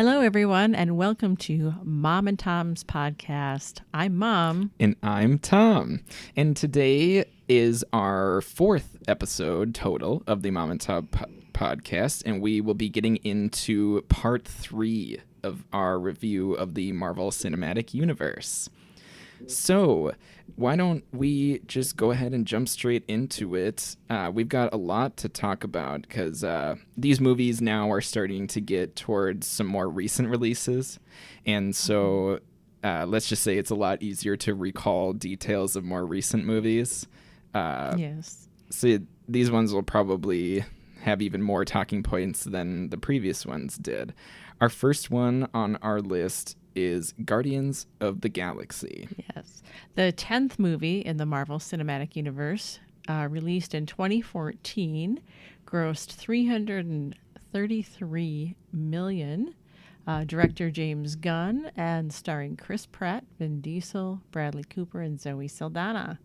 Hello, everyone, and welcome to Mom and Tom's podcast. I'm Mom. And I'm Tom. And today is our fourth episode total of the Mom and Tom podcast. And we will be getting into part 3 of our review of the Marvel Cinematic Universe. So, why don't we just go ahead and jump straight into it? We've got a lot to talk about because these movies now are starting to get towards some more recent releases. And so let's just say it's a lot easier to recall details of more recent movies. Yes. So these ones will probably have even more talking points than the previous ones did. Our first one on our list is Guardians of the Galaxy. Yes. The 10th movie in the Marvel Cinematic Universe, released in 2014, grossed $333 million. Director James Gunn, and starring Chris Pratt, Vin Diesel, Bradley Cooper, and Zoe Saldana.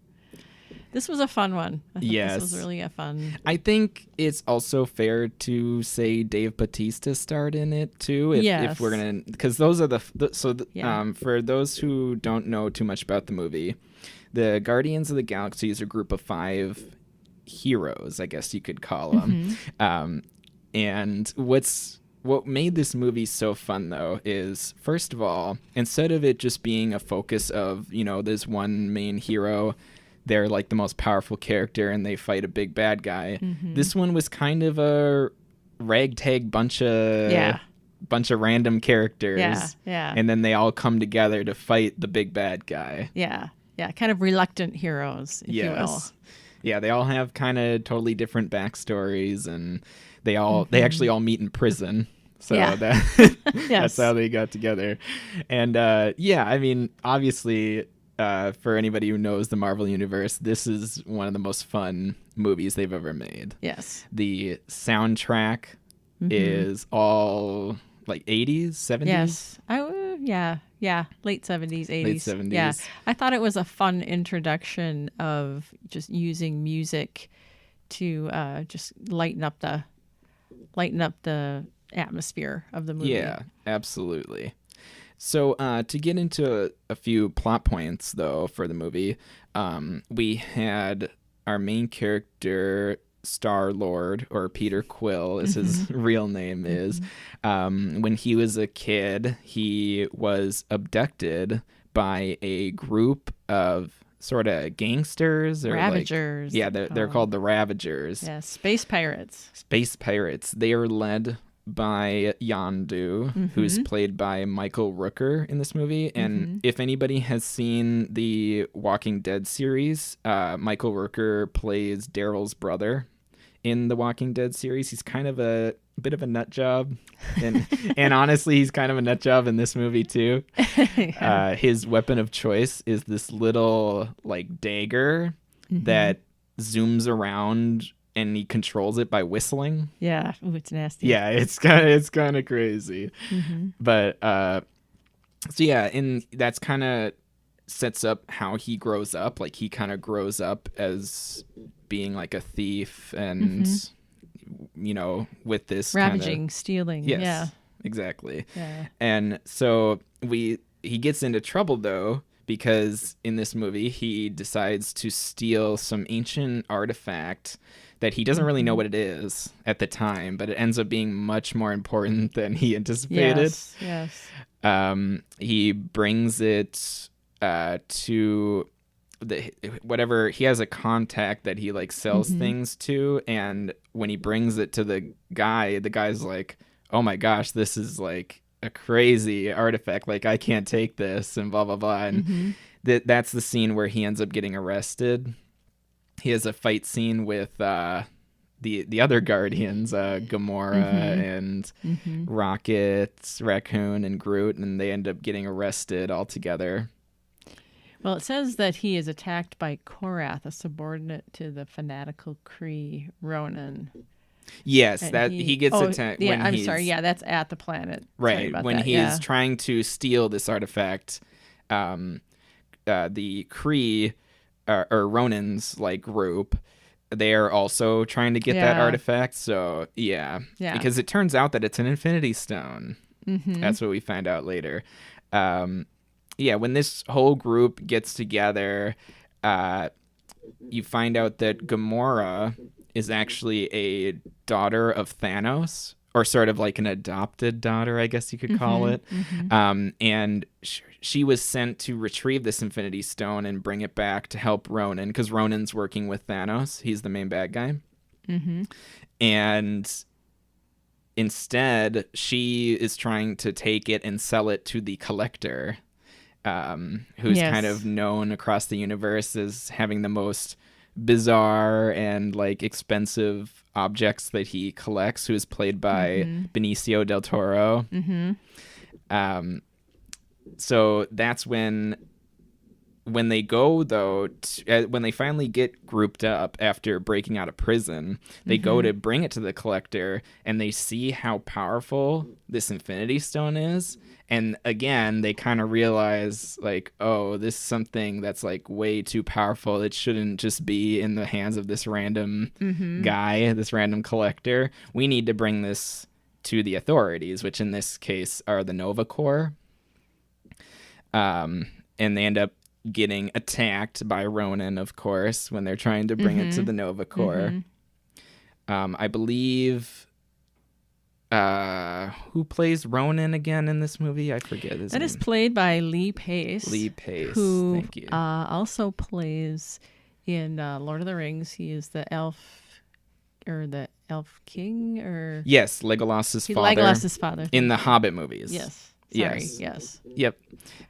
This was a fun one. I thought Yes. This was really a fun. I think it's also fair to say Dave Bautista starred in it too. If we're gonna, because those are for those who don't know too much about the movie, the Guardians of the Galaxy is a group of 5 heroes, I guess you could call them. And what made this movie so fun, though, is, first of all, instead of it just being a focus of, there's one main hero, they're like the most powerful character and they fight a big bad guy. This one was kind of a ragtag bunch of random characters. Yeah. And then they all come together to fight the big bad guy. Yeah. Kind of reluctant heroes, if you will. Yeah, they all have kind of totally different backstories, and they actually all meet in prison. So that's how they got together. And I mean, obviously, for anybody who knows the Marvel Universe, this is one of the most fun movies they've ever made. Yes. The soundtrack is all like 80s, 70s? Yes. Late 70s, 80s. Late 70s. Yeah. I thought it was a fun introduction of just using music to just lighten up the atmosphere of the movie. Yeah, absolutely. So to get into a few plot points, though, for the movie, we had our main character, Star-Lord, or Peter Quill, as his real name is. When he was a kid, he was abducted by a group of sort of gangsters. Or Ravagers. They're called the Ravagers. Yeah, space pirates. They are led by Yondu, who's played by Michael Rooker in this movie. And if anybody has seen the Walking Dead series, Michael Rooker plays Daryl's brother in the Walking Dead series. He's kind of a bit of a nut job, and honestly, he's kind of a nut job in this movie too. His weapon of choice is this little like dagger that zooms around, and he controls it by whistling. Yeah, ooh, it's nasty. Yeah, it's kind of crazy. But and that's kind of sets up how he grows up. Like, he kind of grows up as being like a thief, and with this ravaging, stealing. Yes, yeah, exactly. Yeah. And so he gets into trouble, though, because in this movie he decides to steal some ancient artifact that he doesn't really know what it is at the time, but it ends up being much more important than he anticipated. Yes. He brings it to whatever, he has a contact that he like sells things to, and when he brings it to the guy's like, oh my gosh, this is like a crazy artifact, like I can't take this, and blah blah blah. And that's the scene where he ends up getting arrested. He has a fight scene with the other Guardians, Gamora and Rocket, Raccoon, and Groot, and they end up getting arrested all together. Well, it says that he is attacked by Korath, a subordinate to the fanatical Kree Ronan. Yes, and he gets attacked. Yeah, I'm sorry. Yeah, that's at the planet. Right, when he is trying to steal this artifact, the Kree or Ronan's like group, they are also trying to get that artifact. So yeah, because it turns out that it's an Infinity Stone. Mm-hmm. That's what we find out later. When this whole group gets together, you find out that Gamora is actually a daughter of Thanos, or sort of like an adopted daughter, I guess you could call it. Mm-hmm. And she was sent to retrieve this Infinity Stone and bring it back to help Ronan, because Ronan's working with Thanos. He's the main bad guy. Mm-hmm. And instead, she is trying to take it and sell it to the Collector, who's kind of known across the universe as having the most bizarre and like expensive objects that he collects, who is played by Benicio del Toro. Mm-hmm. So that's when they go, though, when they finally get grouped up after breaking out of prison, they go to bring it to the Collector, and they see how powerful this Infinity Stone is. And again, they kind of realize, like, oh, this is something that's like way too powerful. It shouldn't just be in the hands of this random guy, this random collector. We need to bring this to the authorities, which in this case are the Nova Corps. And they end up getting attacked by Ronan, of course, when they're trying to bring it to the Nova Corps. I believe who plays Ronan again in this movie? I forget his name. That is played by Lee Pace. Lee Pace, who thank you. Also plays in Lord of the Rings. He is the elf, or the elf king, or yes, Legolas's father. Legolas's father in the Hobbit movies. Yes. Sorry. Yes. Yes. Yep.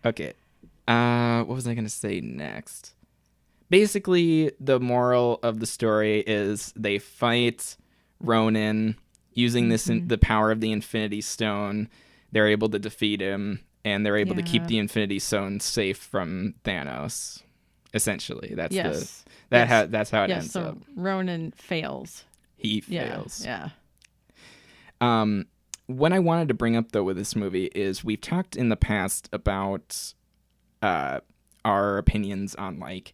Okay. What was I going to say next? Basically, the moral of the story is they fight Ronan using the power of the Infinity Stone. They're able to defeat him, and they're able to keep the Infinity Stone safe from Thanos. Essentially, that's that's how it ends up. Ronan fails. He fails. Yeah. What I wanted to bring up, though, with this movie is we've talked in the past about our opinions on like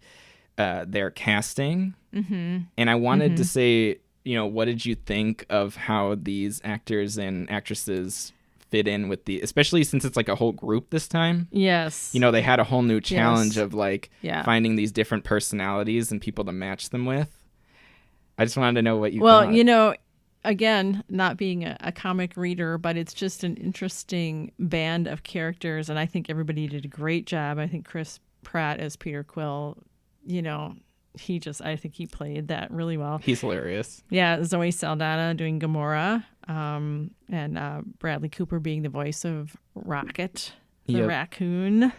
their casting, and I wanted to say, what did you think of how these actors and actresses fit in with especially since it's like a whole group this time? Yes. They had a whole new challenge of like finding these different personalities and people to match them with. I just wanted to know what you thought. Well, again, not being a comic reader, but it's just an interesting band of characters, and I think everybody did a great job. I think Chris Pratt as Peter Quill, I think he played that really well. He's hilarious. Yeah, Zoe Saldana doing Gamora, and Bradley Cooper being the voice of Rocket, the raccoon,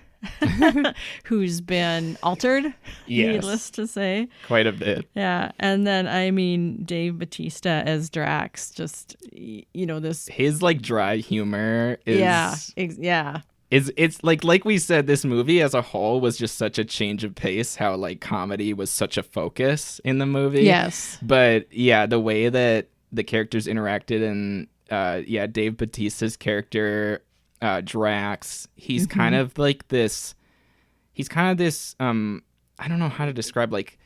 who's been altered, needless to say. Quite a bit. Yeah, and then, Dave Bautista as Drax, just, this... His, like, dry humor is... Yeah. It's like we said, this movie as a whole was just such a change of pace, how like comedy was such a focus in the movie. Yes. But yeah, the way that the characters interacted, and Dave Bautista's character, Drax, he's kind of like this, I don't know how to describe, like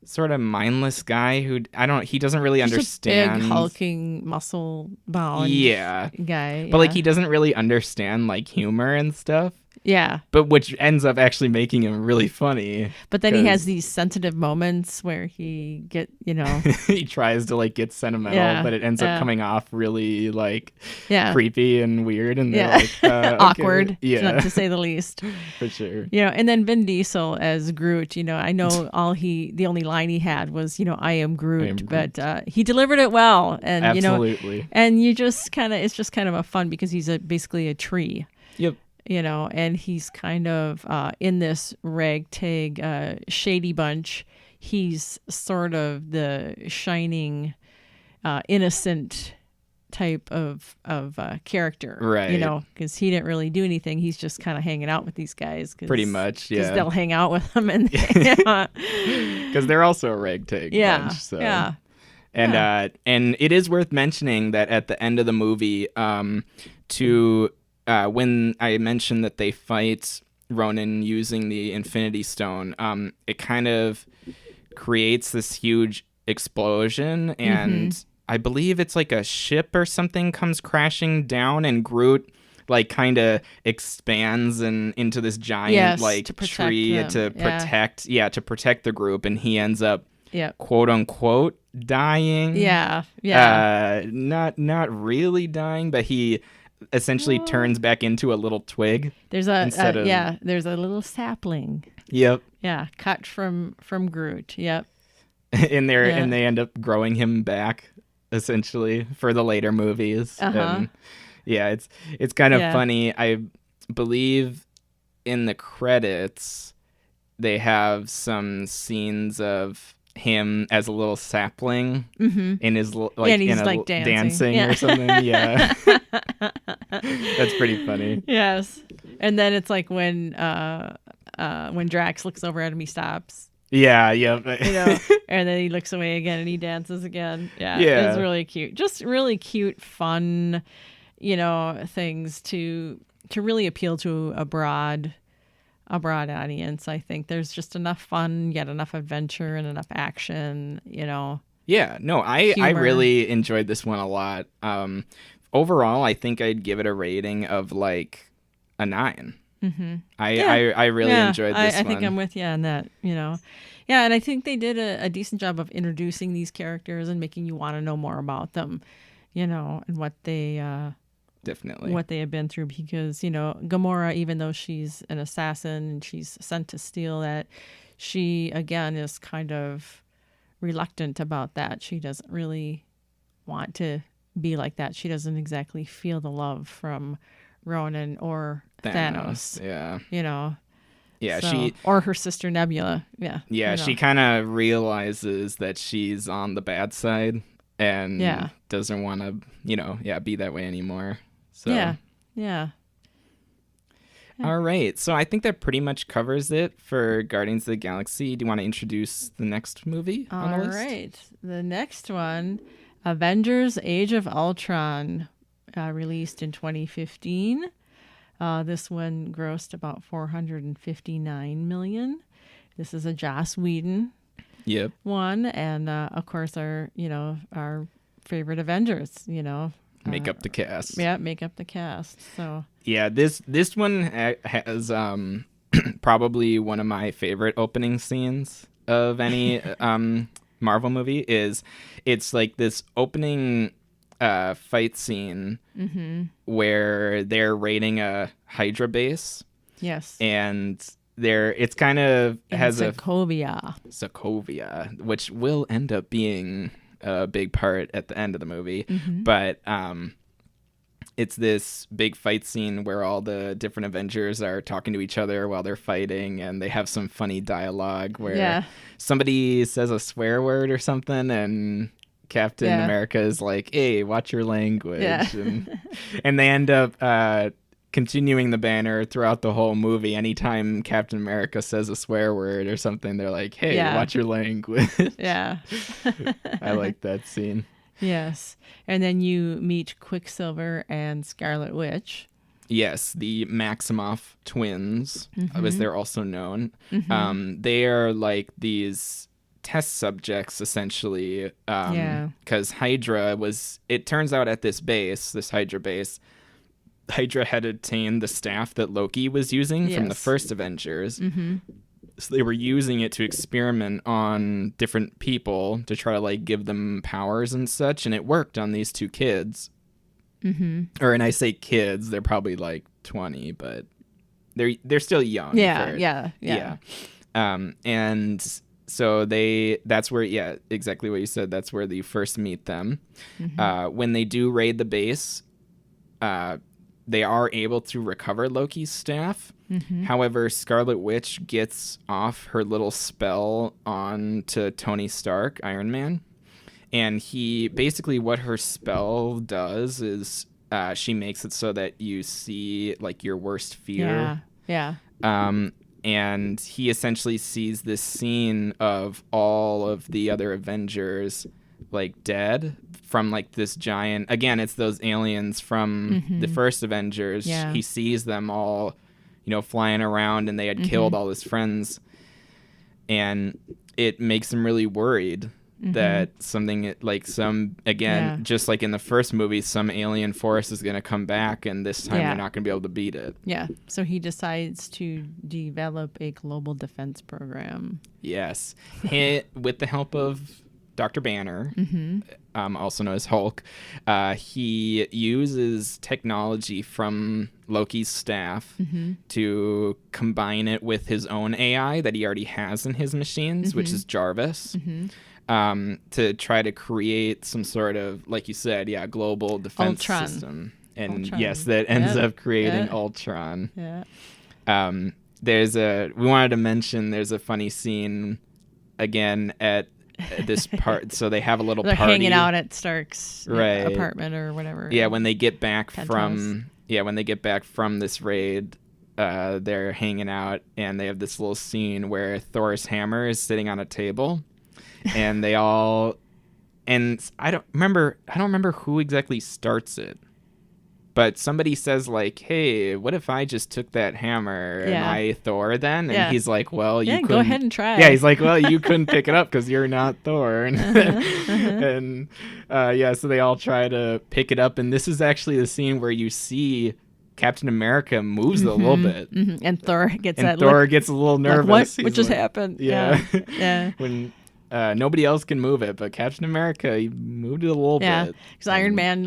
sort of mindless guy who he doesn't really understand. A big hulking muscle bound guy. But like he doesn't really understand like humor and stuff. Yeah. But which ends up actually making him really funny. But then he has these sensitive moments where he he tries to like get sentimental, but it ends up coming off really like creepy and weird, and they're like awkward, to say the least. For sure. And then Vin Diesel as Groot, I know the only line he had was, I am Groot, but he delivered it well, and absolutely. And you just it's just kind of a fun, because he's basically a tree. Yep. And he's kind of in this ragtag shady bunch. He's sort of the shining, innocent type of character, right? Because he didn't really do anything. He's just kind of hanging out with these guys. Pretty much, yeah. Because they'll hang out with him, and because they're also a ragtag bunch. So. Yeah. And it is worth mentioning that at the end of the movie, when I mentioned that they fight Ronan using the Infinity Stone, it kind of creates this huge explosion, and I believe it's like a ship or something comes crashing down, and Groot like kind of expands and into this giant tree to protect the group, and he ends up quote unquote dying. Not really dying, but he essentially turns back into a little twig. There's a little sapling. Yep. Yeah, cut from Groot. Yep. And they end up growing him back essentially for the later movies. And it's kind of funny. I believe in the credits they have some scenes of him as a little sapling in his dancing or something. Yeah. That's pretty funny. Yes. And then it's like when Drax looks over at him, he stops. Yeah. And then he looks away again and he dances again. Yeah. It's really cute. Just really cute, fun, things to really appeal to a broad audience. I think there's just enough fun, yet enough adventure and enough action, Yeah, no, I really enjoyed this one a lot. Overall, I think I'd give it a rating of like a 9. Mm-hmm. I really enjoyed this one. I think I'm with you on that, Yeah, and I think they did a decent job of introducing these characters and making you want to know more about them, and what they definitely what they have been through, because Gamora, even though she's an assassin and she's sent to steal that, she again is kind of reluctant about that. She doesn't really want to be like that. She doesn't exactly feel the love from Ronan or Thanos. Yeah, so, she or her sister Nebula. She kind of realizes that she's on the bad side and doesn't want to be that way anymore. So yeah. All right, so I think that pretty much covers it for Guardians of the Galaxy. Do you want to introduce the next movie on the list? All right, the next one, Avengers: Age of Ultron, released in 2015. This one grossed about $459 million. This is a Joss Whedon one, and of course our favorite Avengers. Make up the cast. Yeah, make up the cast. So yeah, this one has probably one of my favorite opening scenes of any Marvel movie. It's like this opening fight scene where they're raiding a Hydra base. Yes, and it's kind of has Sokovia, which will end up being a big part at the end of the movie, but it's this big fight scene where all the different Avengers are talking to each other while they're fighting, and they have some funny dialogue where somebody says a swear word or something, and Captain America is like, "Hey, watch your language," and they end up continuing the banner throughout the whole movie. Anytime Captain America says a swear word or something, they're like, "Hey, watch your language." Yeah. I like that scene. Yes. And then you meet Quicksilver and Scarlet Witch. Yes, the Maximoff twins, as they're also known. They are like these test subjects, essentially, because Hydra it turns out at this Hydra base, Hydra had obtained the staff that Loki was using from the first Avengers. So they were using it to experiment on different people to try to like give them powers and such, and it worked on these two kids. And I say kids, they're probably like 20, but they're still young. Yeah. And so that's where, exactly what you said. That's where you first meet them. When they do raid the base, they are able to recover Loki's staff. However, Scarlet Witch gets off her little spell onto Tony Stark, Iron Man. And what her spell does is she makes it so that you see like your worst fear. Yeah. And he essentially sees this scene of all of the other Avengers like dead from like this giant, again, it's those aliens from the first Avengers. He sees them all, flying around, and they had killed all his friends, and it makes him really worried. that something like just like in the first movie, some alien force is going to come back, and this time they're not going to be able to beat it. Yeah. So he decides to develop a global defense program. Yes. With the help of Dr. Banner, also known as Hulk, he uses technology from Loki's staff to combine it with his own AI that he already has in his machines, which is Jarvis, to try to create some sort of, like you said, global defense system. And Ultron. Yes, that ends up creating Ultron. Yeah. We wanted to mention there's a funny scene again at this part. So they have a little They're party. hanging out at Stark's apartment or whatever. Yeah, when they get back from this raid, they're hanging out, and they have this little scene where Thor's hammer is sitting on a table, and they all, and I don't remember who exactly starts it. But somebody says, like, hey, what if I just took that hammer? Am I Thor then? And he's like, well, you couldn't. Go ahead and try. Yeah, he's like, well, you couldn't pick it up because you're not Thor. And so they all try to pick it up. And this is actually the scene where you see Captain America moves a little bit. And Thor gets gets a little nervous. Like, what just happened? Yeah. When nobody else can move it, but Captain America, he moved it a little bit. Because Iron Man,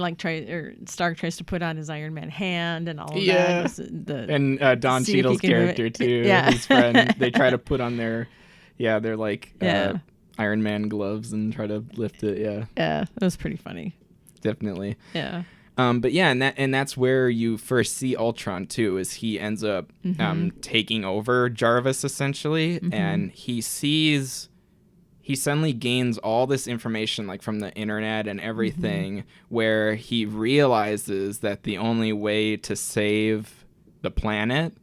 Stark tries to put on his Iron Man hand and all of that. And Don Cheadle's character too, his friend. They try to put on their Iron Man gloves and try to lift it. Yeah, it was pretty funny. Definitely. Yeah. But and that's where you first see Ultron too, is he ends up taking over Jarvis essentially, and he suddenly gains all this information like from the internet and everything, where he realizes that the only way to save the planet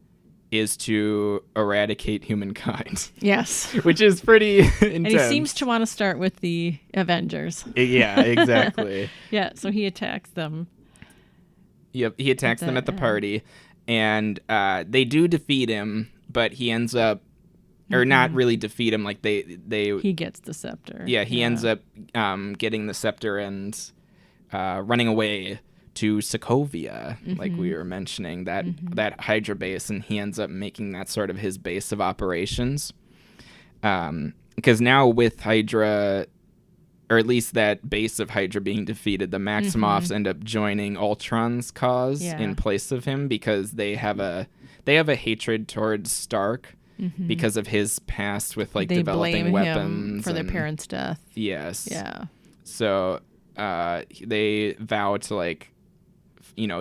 is to eradicate humankind. Yes. Which is pretty intense. And he seems to want to start with the Avengers. Yeah, exactly. So he attacks them. Yep, he attacks them at the party, and they do defeat him, but he ends up or not really defeat him, like he gets the scepter. Yeah, he ends up getting the scepter and running away to Sokovia, like we were mentioning, that Hydra base, and he ends up making that sort of his base of operations. Because now with Hydra, or at least that base of Hydra being defeated, the Maximoffs end up joining Ultron's cause in place of him, because they have a hatred towards Stark. Because of his past with they developing weapons for their parents' death. Yes. Yeah. So they vow to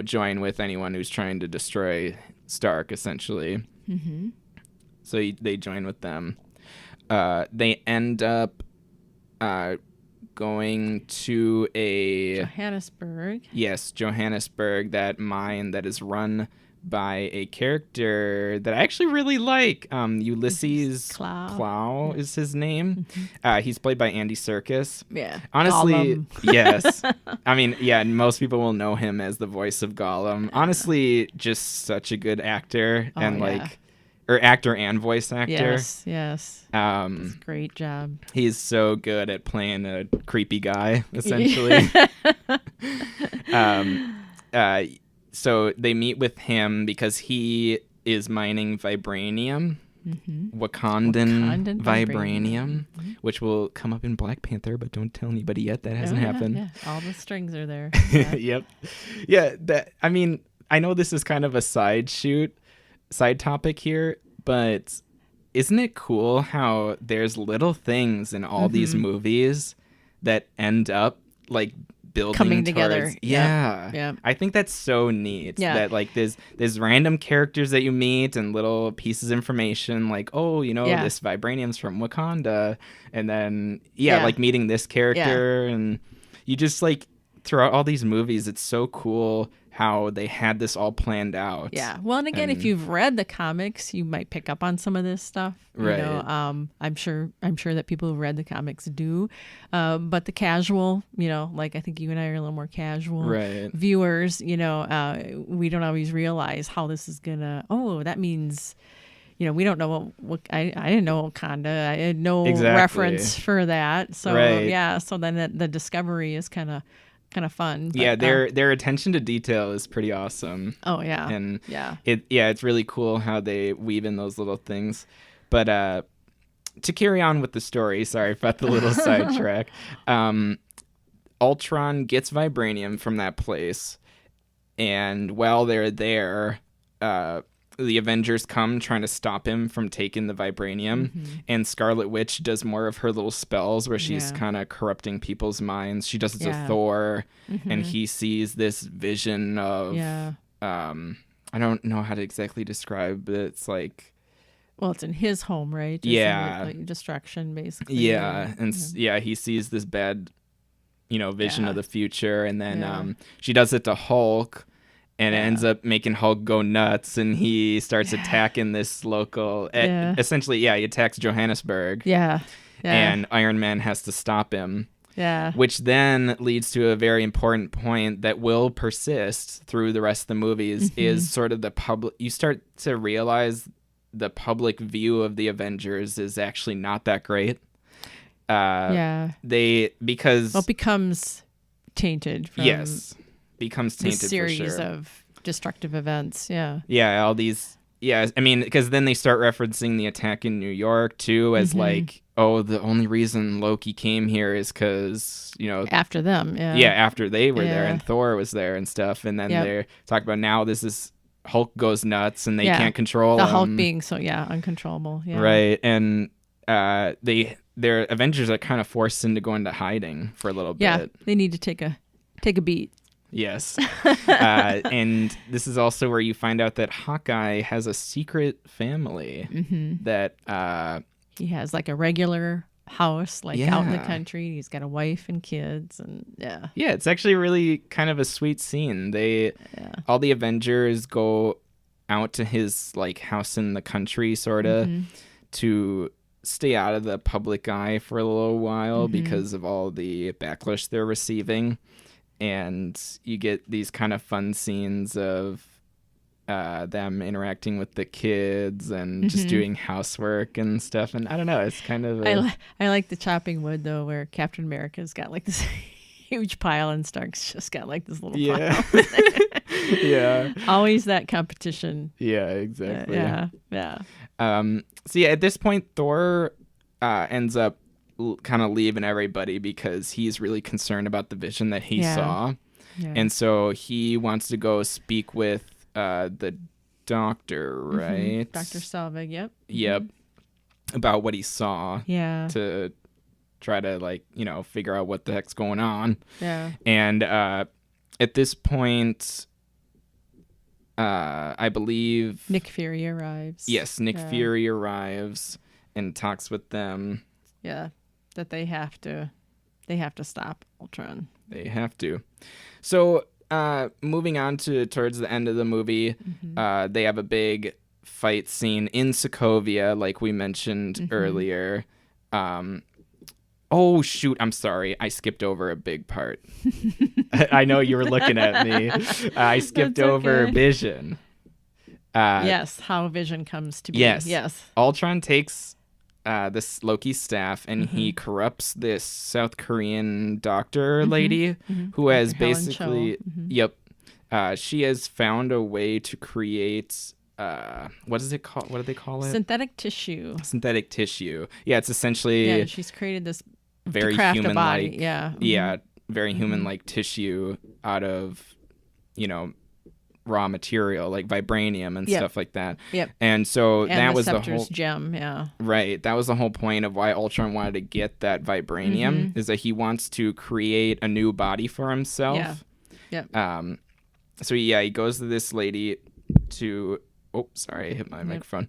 join with anyone who's trying to destroy Stark, essentially. So they join with them. They end up going to Johannesburg. Yes, Johannesburg, that mine that is run by a character that I actually really like. Ulysses Klaue is his name. He's played by Andy Serkis. Yeah. Honestly, yes. I mean, most people will know him as the voice of Gollum. Honestly, just such a good actor or actor and voice actor. Yes. Great job. He's so good at playing a creepy guy, essentially. So they meet with him because he is mining vibranium, Wakandan vibranium, which will come up in Black Panther, but don't tell anybody yet. That hasn't happened. Yeah. All the strings are there. Yep. Yeah. I mean, I know this is kind of a side topic here, but isn't it cool how there's little things in all these movies that end up coming together. Yeah. I think that's so neat. That there's random characters that you meet and little pieces of information this vibranium's from Wakanda, and then meeting this character, and you just throughout all these movies, it's so cool how they had this all planned out. Yeah. Well, and again, if you've read the comics, you might pick up on some of this stuff. Right. I'm sure that people who read the comics do. But the casual, I think you and I are a little more casual viewers, we don't always realize how this is gonna, that means, we don't know what I didn't know Wakanda. I had no Exactly. reference for that. So Right. yeah, so then the discovery is kind of fun. But, yeah, their attention to detail is pretty awesome. Oh yeah. And yeah. It's really cool how they weave in those little things. But to carry on with the story, sorry about the little sidetrack. Ultron gets vibranium from that place, and while they're there, the Avengers come trying to stop him from taking the vibranium, and Scarlet Witch does more of her little spells where she's kind of corrupting people's minds. She does it to Thor, and he sees this vision of I don't know how to exactly describe it. It's like, well, it's in his home, right? Just like destruction, basically. Yeah, and he sees this bad, vision of the future, and then she does it to Hulk, and it ends up making Hulk go nuts, and he starts attacking this local. Essentially, he attacks Johannesburg. Yeah. And Iron Man has to stop him. Yeah. Which then leads to a very important point that will persist through the rest of the movies. Is sort of the public. You start to realize the public view of the Avengers is actually not that great. Because it becomes tainted from becomes tainted the series for sure. of destructive events. All these I mean, because then they start referencing the attack in New York too as like, oh, the only reason Loki came here is because after them after they were there and Thor was there and stuff, and then they're talking about now this is Hulk goes nuts and they can't control the him. Hulk being so uncontrollable. Right. And their Avengers are kind of forced into going into hiding for a little bit. Yeah, they need to take a beat. Yes. And this is also where you find out that Hawkeye has a secret family that he has like a regular house out in the country. He's got a wife and kids, and it's actually really kind of a sweet scene. All the Avengers go out to his like house in the country sort of to stay out of the public eye for a little while because of all the backlash they're receiving. And you get these kind of fun scenes of them interacting with the kids and just doing housework and stuff. And I don't know, it's kind of I like the chopping wood though, where Captain America's got like this huge pile and Stark's just got like this little pile. Always that competition. Yeah, exactly. So at this point Thor ends up kind of leaving everybody because he's really concerned about the vision that he saw. And so he wants to go speak with the doctor, right? Dr. Selvig, Yep. About what he saw. Yeah. To try to figure out what the heck's going on. Yeah. And at this point, I believe Nick Fury arrives. Yes, Nick Fury arrives and talks with them. Yeah. That they have to stop Ultron. They have to. So moving on towards the end of the movie, they have a big fight scene in Sokovia, like we mentioned earlier. Oh shoot, I'm sorry, I skipped over a big part. I know you were looking at me. I skipped over Vision. Yes, how Vision comes to be. Yes. Ultron takes this Loki staff, and he corrupts this South Korean doctor lady who has basically, she has found a way to create, what is it called? What do they call it? Synthetic tissue. Synthetic tissue. Yeah, it's essentially. Yeah, she's created this very human-like. Yeah, very human-like tissue out of, raw material like vibranium and stuff like that. Yep. And so that was the whole gem, Right. That was the whole point of why Ultron wanted to get that vibranium, is that he wants to create a new body for himself. Yeah. Yep. So he goes to this lady to I hit my microphone.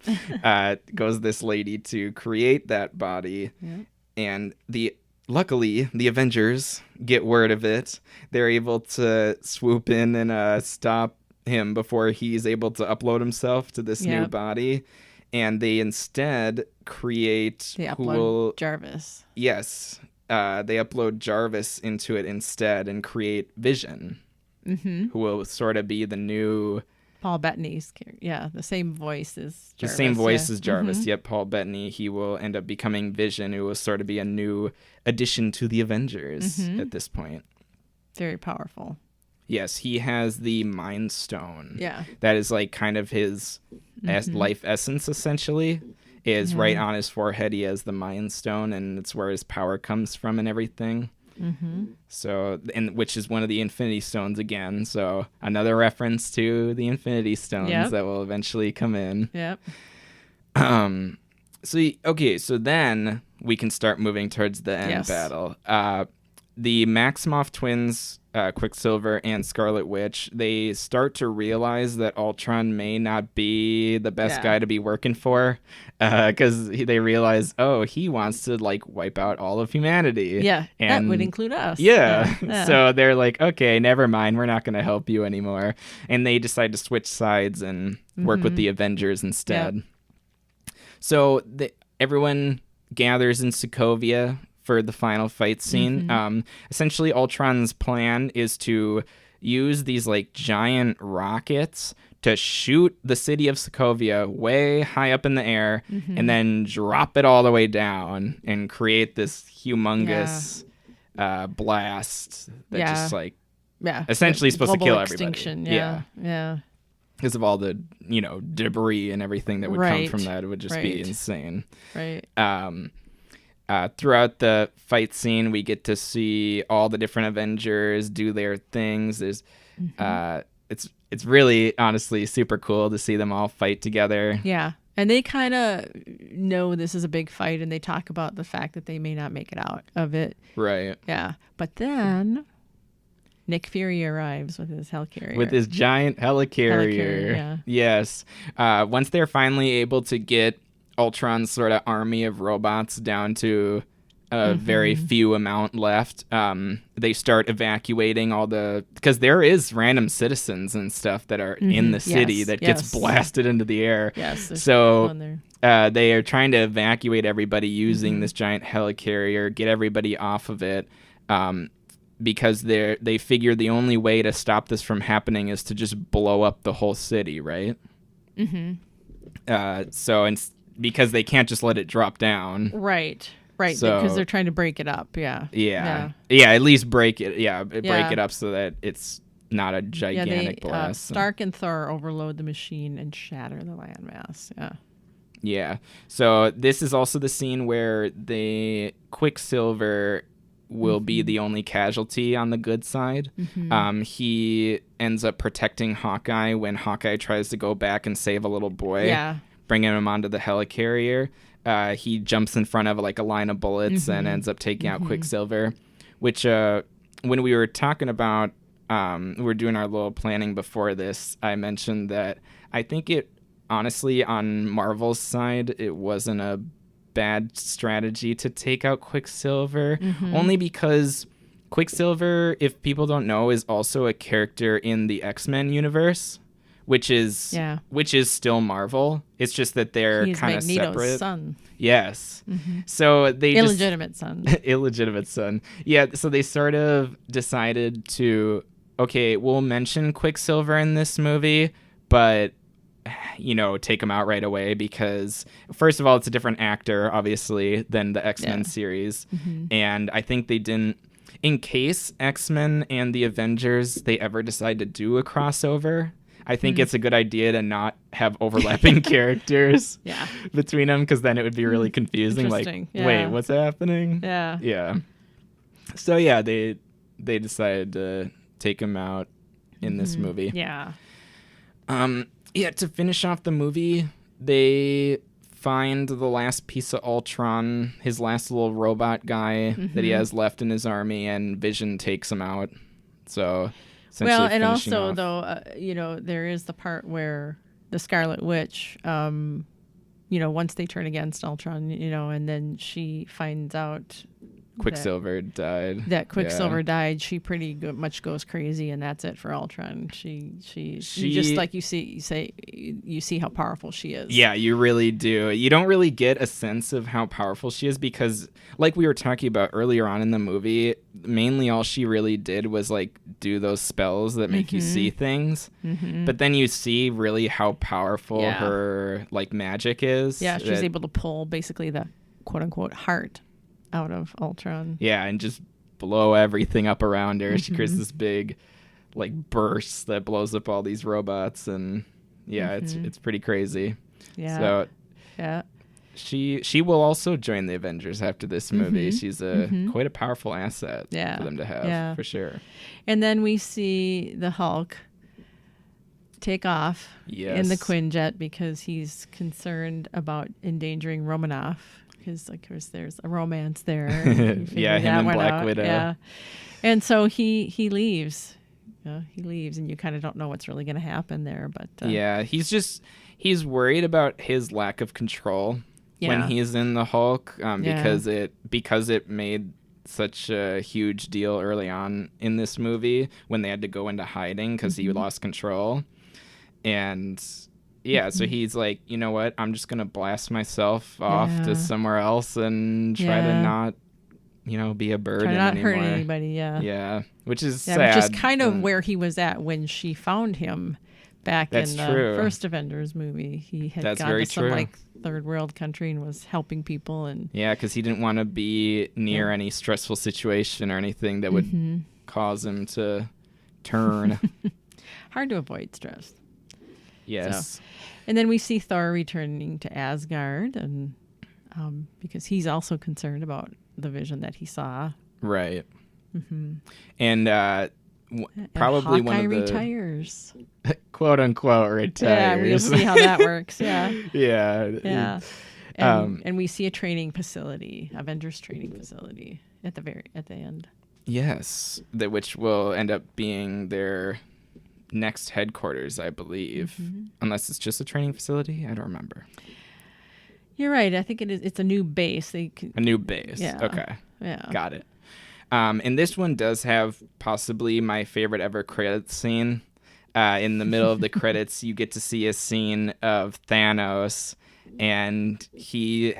Goes to this lady to create that body. Yeah. And luckily the Avengers get word of it. They're able to swoop in and stop him before he's able to upload himself to this new body, and they instead create Jarvis. Yes, they upload Jarvis into it instead and create Vision, who will sort of be the new Paul Bettany's. Yeah, the same voice as Jarvis. The same voice as Jarvis. Yep, Paul Bettany. He will end up becoming Vision, who will sort of be a new addition to the Avengers at this point. Very powerful. Yes, he has the Mind Stone. Yeah. That is like kind of his life essence, essentially, is right on his forehead. He has the Mind Stone, and it's where his power comes from and everything. So, and which is one of the Infinity Stones again. So another reference to the Infinity Stones that will eventually come in. Yep. So then we can start moving towards the end battle. The Maximoff twins, Quicksilver and Scarlet Witch, they start to realize that Ultron may not be the best guy to be working for, because they realize, he wants to like wipe out all of humanity. Yeah, and that would include us. Yeah. So they're like, okay, never mind, we're not going to help you anymore, and they decide to switch sides and work with the Avengers instead. Yep. So everyone gathers in Sokovia for the final fight scene. Essentially, Ultron's plan is to use these like giant rockets to shoot the city of Sokovia way high up in the air and then drop it all the way down and create this humongous blast that just like essentially supposed to kill extinction. everybody. Yeah. Because of all the, debris and everything that would come from that. It would just be insane. Right. Throughout the fight scene, we get to see all the different Avengers do their things. There's, it's really honestly super cool to see them all fight together. Yeah, and they kind of know this is a big fight, and they talk about the fact that they may not make it out of it. Right. Yeah, but then Nick Fury arrives with his helicarrier. With his giant helicarrier. Yes. Once they're finally able to get Ultron's sort of army of robots down to a very few amount left, they start evacuating all because there is random citizens and stuff that are in the city that gets blasted into the air. Yes. So they are trying to evacuate everybody using this giant helicarrier, get everybody off of it, because they figure the only way to stop this from happening is to just blow up the whole city, right? Because they can't just let it drop down. Right, so, because they're trying to break it up, Yeah, at least break it, break it up so that it's not a gigantic blast. Stark and Thor overload the machine and shatter the landmass, Yeah, so this is also the scene where the Quicksilver will be the only casualty on the good side. He ends up protecting Hawkeye when Hawkeye tries to go back and save a little boy, bringing him onto the helicarrier. He jumps in front of like a line of bullets and ends up taking out Quicksilver, which when we were talking about, we were doing our little planning before this, I mentioned that I think it, honestly, on Marvel's side, it wasn't a bad strategy to take out Quicksilver, only because Quicksilver, if people don't know, is also a character in the X-Men universe, which is still Marvel. It's just that they're kind of separate. Son. Yes. So they illegitimate son. Illegitimate son. Yeah. So they sort of decided to, okay, we'll mention Quicksilver in this movie, but take him out right away because, first of all, it's a different actor, obviously, than the X-Men series, and I think they didn't. In case X-Men and the Avengers they ever decide to do a crossover, I think it's a good idea to not have overlapping characters between them, because then it would be really confusing. Like, wait, what's happening? Yeah. So they decided to take him out in this movie. Yeah. To finish off the movie, they find the last piece of Ultron, his last little robot guy that he has left in his army, and Vision takes him out. So. Well, and also, though, there is the part where the Scarlet Witch, once they turn against Ultron, and then she finds out Quicksilver died. That Quicksilver died. She pretty much goes crazy, and that's it for Ultron. She just like you see how powerful she is. Yeah, you really do. You don't really get a sense of how powerful she is because, like we were talking about earlier on in the movie, mainly all she really did was like do those spells that make you see things. But then you see really how powerful her like magic is. Yeah, she's able to pull basically the quote unquote heart out of Ultron. Yeah, and just blow everything up around her. She creates this big like burst that blows up all these robots, and it's pretty crazy. Yeah. So yeah. She will also join the Avengers after this movie. She's quite a powerful asset for them to have, for sure. And then we see the Hulk take off in the Quinjet because he's concerned about endangering Romanoff. Because, of course, there's a romance there. Yeah, him and Black Widow. Yeah. And so he leaves. He leaves, and you kind of don't know what's really going to happen there. But he's worried about his lack of control when he's in the Hulk because it made such a huge deal early on in this movie when they had to go into hiding because he lost control. And so he's like, you know what? I'm just going to blast myself off to somewhere else and try to not, be a burden anymore. Try not hurt anybody, Yeah, which is sad. Which is kind of where he was at when she found him back in the first Avengers movie. He had gone to some like third world country and was helping people. And because he didn't want to be near any stressful situation or anything that would cause him to turn. Hard to avoid stress. Yes. So, and then we see Thor returning to Asgard, and because he's also concerned about the vision that he saw. Right. And probably Hawkeye one of the retires. quote unquote retires. Yeah, we'll see how that works. Yeah. Yeah. And we see a training facility, Avengers training facility at the end. Yes, which will end up being their next headquarters, I believe, unless it's just a training facility. I don't remember. You're right. I think it is. It's a new base. A new base. Yeah. Okay. Yeah. Got it. And this one does have possibly my favorite ever credits scene. In the middle of the credits, you get to see a scene of Thanos, and he,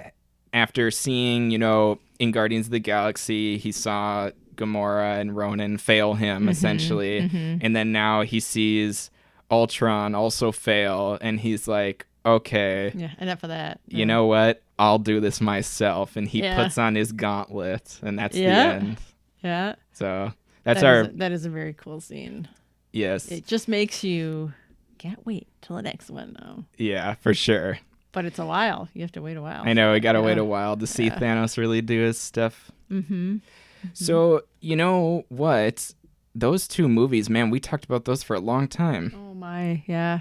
after seeing, in Guardians of the Galaxy, he saw Gamora and Ronan fail him essentially, and then now he sees Ultron also fail, and he's like, okay, enough of that. You know what? I'll do this myself, and he puts on his gauntlet, and that's the end. Yeah. So that is a very cool scene. Yes. It just makes you can't wait till the next one though. Yeah, for sure. But it's a while. You have to wait a while. I know. We got to wait a while to see Thanos really do his stuff. So, you know what? Those two movies, man, we talked about those for a long time. Oh my, yeah.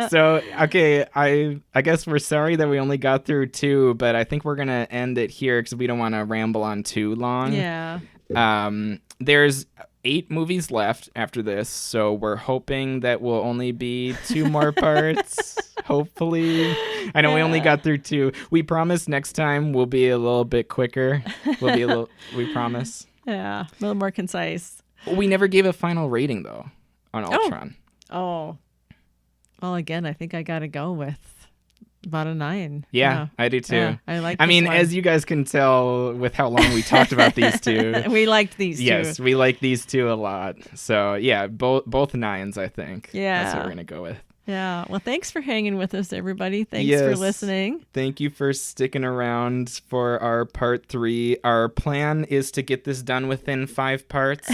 So, okay, I guess we're sorry that we only got through two, but I think we're going to end it here because we don't want to ramble on too long. Yeah. There's 8 movies left after this, so we're hoping that will only be 2 more parts. Hopefully. I know we only got through 2. We promise next time we'll be a little bit quicker. We promise. Yeah, a little more concise. We never gave a final rating though on Ultron. Oh. Well, again, I think I got to go with about a 9. Yeah, I do too. Yeah, I like. I mean, as you guys can tell with how long we talked about these two, we liked these two. Yes, we like these two a lot. So yeah, both 9s, I think. Yeah, that's what we're gonna go with. Yeah. Well, thanks for hanging with us, everybody. Thanks for listening. Thank you for sticking around for our part 3. Our plan is to get this done within 5 parts.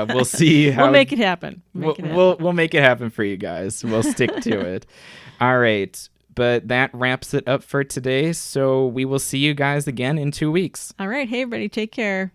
We'll see how. We'll make it happen. We'll make it happen for you guys. We'll stick to it. All right. But that wraps it up for today. So we will see you guys again in 2 weeks. All right. Hey, everybody. Take care.